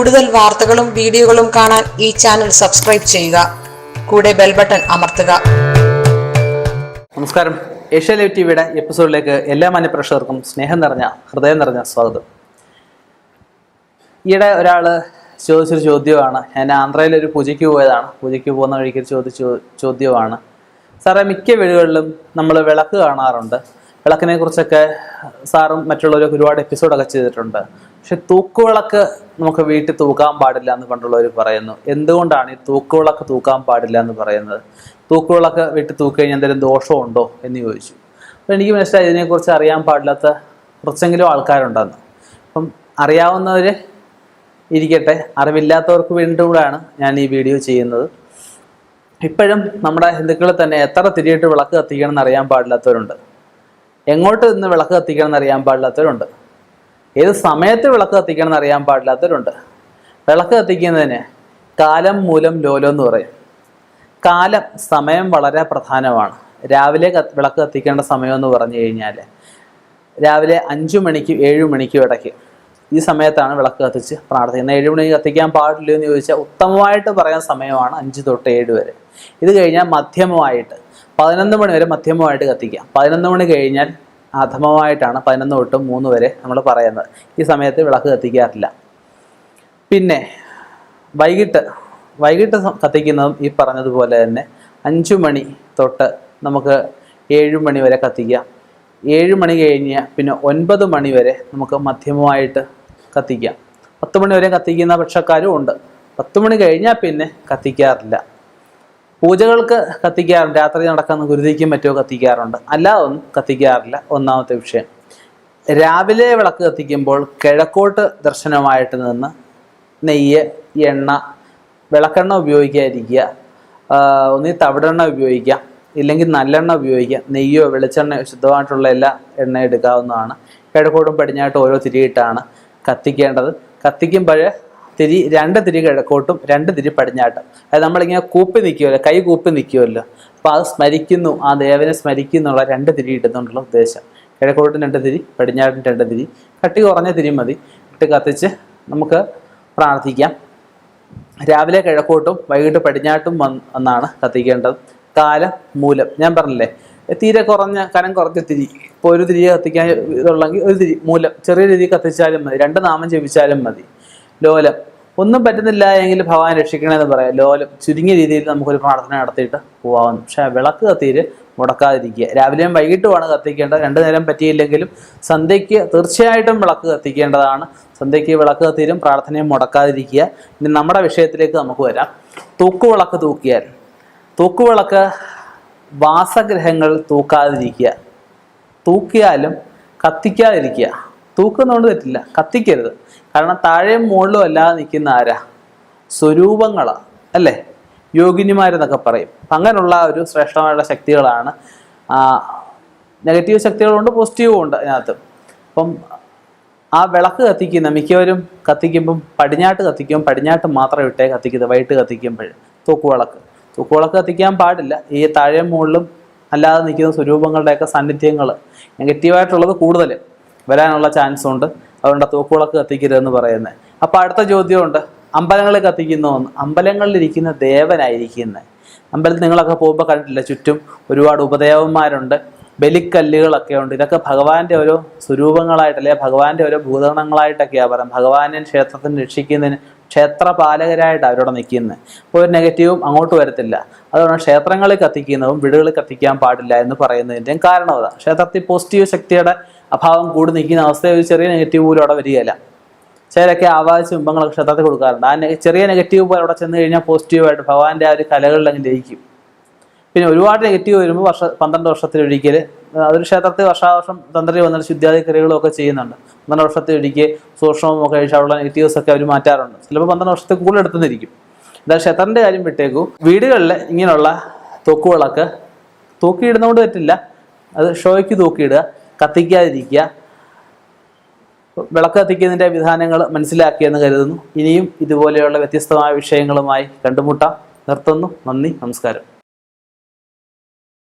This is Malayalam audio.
കൂടുതൽ വാർത്തകളും വീഡിയോകളും കാണാൻ ഈ ചാനൽ സബ്സ്ക്രൈബ് ചെയ്യുക. കൂടെ ബെൽ ബട്ടൺ അമർത്തുക. നമസ്കാരം. ഏഷ്യ ലൈവ് ടിവിയുടെ എപ്പിസോഡിലേക്ക് എല്ലാ മാന്യപ്രേക്ഷകർക്കും ഹൃദയം നിറഞ്ഞ സ്വാഗതം. ഈയിടെ ഒരാൾ ചോദിച്ചൊരു ചോദ്യമാണ്. ഞാൻ ആന്ധ്രയിലൊരു പൂജയ്ക്ക് പോയതാണ്. പൂജയ്ക്ക് പോകുന്ന വഴിക്ക് ചോദ്യമാണ്, സാറേ, മിക്ക വീടുകളിലും നമ്മൾ വിളക്ക് കാണാറുണ്ട്. വിളക്കിനെ കുറിച്ചൊക്കെ സാറും മറ്റുള്ളവരൊക്കെ ഒരുപാട് എപ്പിസോഡൊക്കെ ചെയ്തിട്ടുണ്ട്. പക്ഷെ തൂക്കുവിളക്ക് നമുക്ക് വീട്ടിൽ തൂക്കാൻ പാടില്ല എന്ന് പണ്ടുള്ളവർ പറയുന്നു. എന്തുകൊണ്ടാണ് ഈ തൂക്കുവിളക്ക് തൂക്കാൻ പാടില്ല എന്ന് പറയുന്നത്? തൂക്കുവിളക്ക് വീട്ടിൽ തൂക്കി കഴിഞ്ഞാൽ എന്തെങ്കിലും ദോഷമുണ്ടോ എന്ന് ചോദിച്ചു. അപ്പം എനിക്ക് മനസ്സിലായി ഇതിനെക്കുറിച്ച് അറിയാൻ പാടില്ലാത്ത കുറച്ചെങ്കിലും ആൾക്കാരുണ്ടെന്ന്. അപ്പം അറിയാവുന്നവർ ഇരിക്കട്ടെ, അറിവില്ലാത്തവർക്ക് വേണ്ടിയിട്ടാണ് ഞാൻ ഈ വീഡിയോ ചെയ്യുന്നത്. ഇപ്പോഴും നമ്മുടെ ഹിന്ദുക്കളിൽ തന്നെ എത്ര തിരിയിട്ട് വിളക്ക് കത്തിക്കണം എന്ന് അറിയാൻ പാടില്ലാത്തവരുണ്ട്. എങ്ങോട്ട് നിന്ന് വിളക്ക് കത്തിക്കണം എന്ന് അറിയാൻ പാടില്ലാത്തവരുണ്ട്. ഏത് സമയത്ത് വിളക്ക് കത്തിക്കണം എന്ന് അറിയാൻ പാടില്ലാത്തവരുണ്ട്. വിളക്ക് കത്തിക്കുന്നതിന് കാലം മൂലം ലോലം എന്ന് പറയും. കാലം, സമയം വളരെ പ്രധാനമാണ്. രാവിലെ വിളക്ക് കത്തിക്കേണ്ട സമയം എന്ന് പറഞ്ഞു കഴിഞ്ഞാൽ രാവിലെ 5 മണിക്കും 7 മണിക്കും ഇടയ്ക്ക്. ഈ സമയത്താണ് വിളക്ക് കത്തിച്ച് പ്രാർത്ഥിക്കുന്നത്. 7 മണിക്ക് കത്തിക്കാൻ പാടില്ല എന്ന് ചോദിച്ചാൽ ഉത്തമമായിട്ട് പറയാൻ സമയമാണ് 5 തൊട്ട് 7 വരെ. ഇത് കഴിഞ്ഞാൽ മധ്യമമായിട്ട് 11 മണി വരെ മധ്യമമായിട്ട് കത്തിക്കാം. 11 മണി കഴിഞ്ഞാൽ അധമമായിട്ടാണ് 11 തൊട്ട് 3 വരെ നമ്മൾ പറയുന്നത്. ഈ സമയത്ത് വിളക്ക് കത്തിക്കാറില്ല. പിന്നെ വൈകിട്ട് കത്തിക്കുന്നതും ഈ പറഞ്ഞതുപോലെ തന്നെ 5 മണി തൊട്ട് നമുക്ക് 7 മണി വരെ കത്തിക്കാം. 7 മണി കഴിഞ്ഞാൽ പിന്നെ 9 മണി വരെ നമുക്ക് മധ്യമമായിട്ട് കത്തിക്കാം. 10 മണി വരെ കത്തിക്കുന്ന പക്ഷക്കാരും ഉണ്ട്. 10 മണി കഴിഞ്ഞാൽ പിന്നെ കത്തിക്കാറില്ല. പൂജകൾക്ക് കത്തിക്കാറുണ്ട്. രാത്രി നടക്കുന്ന ഗുരുതിക്കും മറ്റോ കത്തിക്കാറുണ്ട്. അല്ലാതെ ഒന്നും കത്തിക്കാറില്ല. ഒന്നാമത്തെ വിഷയം. രാവിലെ വിളക്ക് കത്തിക്കുമ്പോൾ കിഴക്കോട്ട് ദർശനമായിട്ട് നിന്ന് നെയ്യ്, എണ്ണ, വിളക്കെണ്ണ ഉപയോഗിക്കാതിരിക്കുക. ഒന്നീ തവിടെണ്ണ ഉപയോഗിക്കാം, ഇല്ലെങ്കിൽ നല്ലെണ്ണ ഉപയോഗിക്കാം. നെയ്യോ വെളിച്ചെണ്ണയോ ശുദ്ധമായിട്ടുള്ള എല്ലാ എണ്ണ എടുക്കാവുന്നതാണ്. കിഴക്കോട്ടും പടിഞ്ഞാട്ടും ഓരോ തിരിയിട്ടാണ് കത്തിക്കേണ്ടത്. കത്തിക്കുമ്പോൾ തിരി 2 തിരി കിഴക്കോട്ടും 2 തിരി പടിഞ്ഞാട്ടും. അതായത് നമ്മളിങ്ങനെ കൂപ്പി നിൽക്കുമല്ലോ, കൈ കൂപ്പി നിൽക്കുമല്ലോ. അപ്പോൾ അത് സ്മരിക്കുന്നു, ആ ദേവനെ സ്മരിക്കുന്നുള്ള 2 തിരി ഇടുന്നുള്ള ഉദ്ദേശം. കിഴക്കോട്ടും 2 തിരി, പടിഞ്ഞാട്ടും 2 തിരി. കട്ടി കുറഞ്ഞ തിരി മതി. ഇട്ട് കത്തിച്ച് നമുക്ക് പ്രാർത്ഥിക്കാം. രാവിലെ കിഴക്കോട്ടും വൈകിട്ട് പടിഞ്ഞാട്ടും എന്നാണ് കത്തിക്കേണ്ടത്. കാലം മൂലം ഞാൻ പറഞ്ഞില്ലേ, തീരെ കനം കുറഞ്ഞ തിരി. ഇപ്പോൾ ഒരു തിരി കത്തിക്കാൻ ഇതുള്ളെങ്കിൽ ഒരു തിരി മൂലം ചെറിയ രീതിയിൽ കത്തിച്ചാലും മതി. 2 നാമം ജപിച്ചാലും മതി. ലോലം ഒന്നും പറ്റുന്നില്ല എങ്കിൽ ഭഗവാൻ രക്ഷിക്കണമെന്ന് പറയാം. ലോലം ചുരുങ്ങിയ രീതിയിൽ നമുക്കൊരു പ്രാർത്ഥന നടത്തിയിട്ട് പോകാവുന്നു. പക്ഷെ വിളക്ക് കത്തിയിട്ട് മുടക്കാതിരിക്കുക. രാവിലെയും വൈകിട്ടുമാണ് കത്തിക്കേണ്ടത്. 2 നേരം പറ്റിയില്ലെങ്കിലും സന്ധ്യയ്ക്ക് തീർച്ചയായിട്ടും വിളക്ക് കത്തിക്കേണ്ടതാണ്. സന്ധ്യയ്ക്ക് വിളക്ക് കത്തിയിലും പ്രാർത്ഥനയും മുടക്കാതിരിക്കുക. ഇനി നമ്മുടെ വിഷയത്തിലേക്ക് നമുക്ക് വരാം. തൂക്കുവിളക്ക് തൂക്കിയാൽ, തൂക്കുവിളക്ക് വാസഗ്രഹങ്ങൾ തൂക്കാതിരിക്കുക. തൂക്കിയാലും കത്തിക്കാതിരിക്കുക. തൂക്കുന്നതുകൊണ്ട് തെറ്റില്ല, കത്തിക്കരുത്. കാരണം താഴെയും മുകളിലും അല്ലാതെ നിൽക്കുന്ന ആരാ? സ്വരൂപങ്ങളാണ്, അല്ലേ? യോഗിനിമാരെന്നൊക്കെ പറയും. അങ്ങനെയുള്ള ഒരു ശ്രേഷ്ഠമായുള്ള ശക്തികളാണ്. നെഗറ്റീവ് ശക്തികളുണ്ട്, പോസിറ്റീവും ഉണ്ട് അതിനകത്ത്. അപ്പം ആ വിളക്ക് കത്തിക്കുന്ന മിക്കവരും കത്തിക്കുമ്പം പടിഞ്ഞാട്ട് കത്തിക്കും. പടിഞ്ഞാട്ട് മാത്രം ഇട്ടേ കത്തിക്കുന്നത് വൈകിട്ട് കത്തിക്കുമ്പോൾ. തൂക്കുവിളക്ക് കത്തിക്കാൻ പാടില്ല. ഈ താഴെയും മുകളിലും അല്ലാതെ നിൽക്കുന്ന സ്വരൂപങ്ങളുടെയൊക്കെ സാന്നിധ്യങ്ങൾ നെഗറ്റീവായിട്ടുള്ളത് കൂടുതൽ വരാനുള്ള ചാൻസ് ഉണ്ട്. അതുകൊണ്ട് തൂക്കുവിളക്ക് കത്തിക്കരുതെന്ന് പറയുന്നത്. അപ്പോൾ അടുത്ത ചോദ്യമുണ്ട്, അമ്പലങ്ങളിൽ കത്തിക്കുന്നതെന്ന്. അമ്പലങ്ങളിലിരിക്കുന്ന ദേവനായിരിക്കുന്നത്. അമ്പലത്തിൽ നിങ്ങളൊക്കെ പോകുമ്പോൾ കണ്ടിട്ടില്ല, ചുറ്റും ഒരുപാട് ഉപദേവന്മാരുണ്ട്, ബലിക്കല്ലുകളൊക്കെ ഉണ്ട്. ഇതൊക്കെ ഭഗവാന്റെ ഓരോ സ്വരൂപങ്ങളായിട്ടല്ലേ, ഭഗവാന്റെ ഓരോ ഭൂതഗണങ്ങളായിട്ടൊക്കെയാണ് പറയാം. ഭഗവാനെ ക്ഷേത്രത്തിന് രക്ഷിക്കുന്നതിന് ക്ഷേത്രപാലകരായിട്ട് അവരോട് നിൽക്കുന്നത്. അപ്പോൾ ഒരു നെഗറ്റീവും അങ്ങോട്ട് വരത്തില്ല. അതുകൊണ്ട് ക്ഷേത്രങ്ങളിൽ കത്തിക്കുന്നതും വീടുകളിൽ കത്തിക്കാൻ പാടില്ല എന്ന് പറയുന്നതിൻ്റെയും കാരണം അതാണ്. ക്ഷേത്രത്തിൽ പോസിറ്റീവ് ശക്തിയുടെ അഭാവം കൂടി നിൽക്കുന്ന അവസ്ഥയിൽ ഒരു ചെറിയ നെഗറ്റീവ് പോലും അവിടെ വരികയില്ല. ചിലരൊക്കെ ആവാസ ബിംബങ്ങളൊക്കെ ക്ഷേത്രത്തിൽ കൊടുക്കാറുണ്ട്. ആ ചെറിയ നെഗറ്റീവ് പോലെ അവിടെ ചെന്ന് കഴിഞ്ഞാൽ പോസിറ്റീവായിട്ട് ഭഗവാന്റെ ആ ഒരു കലകളിലങ്ങ് ലയിക്കും. പിന്നെ ഒരുപാട് നെഗറ്റീവ് വരുമ്പോൾ 12 വർഷത്തിലൊരിക്കൽ അതൊരു ക്ഷേത്രത്തിൽ വർഷാവർഷം തന്ത്രി വന്നിട്ട് ശുദ്ധാധികാരികളും ഒക്കെ ചെയ്യുന്നുണ്ട്. 12 വർഷത്തിലൊരിക്കൽ സൂക്ഷ്മമൊക്കെ കഴിച്ച് അവിടെയുള്ള നെഗറ്റീവ്സ് ഒക്കെ അവർ മാറ്റാറുണ്ട്. ചിലപ്പോൾ 12 വർഷത്തിൽ കൂടുതൽ എടുത്തുനിന്നിരിക്കും. എന്തായാലും ക്ഷേത്രത്തിൻ്റെ കാര്യം വിട്ടേക്കൂ. വീടുകളിൽ ഇങ്ങനെയുള്ള തൂക്കുവിളക്ക് തൂക്കിയിടുന്നതുകൊണ്ട് തെറ്റില്ല. അത് ഷോയ്ക്ക് തൂക്കിയിടുക, കത്തിക്കാതിരിക്കുക. വിളക്ക് കത്തിക്കുന്നതിൻ്റെ വിധാനങ്ങൾ മനസ്സിലാക്കിയെന്ന് കരുതുന്നു. ഇനിയും ഇതുപോലെയുള്ള വ്യത്യസ്തമായ വിഷയങ്ങളുമായി കണ്ടുമുട്ടാം. നിർത്തുന്നു. നന്ദി, നമസ്കാരം.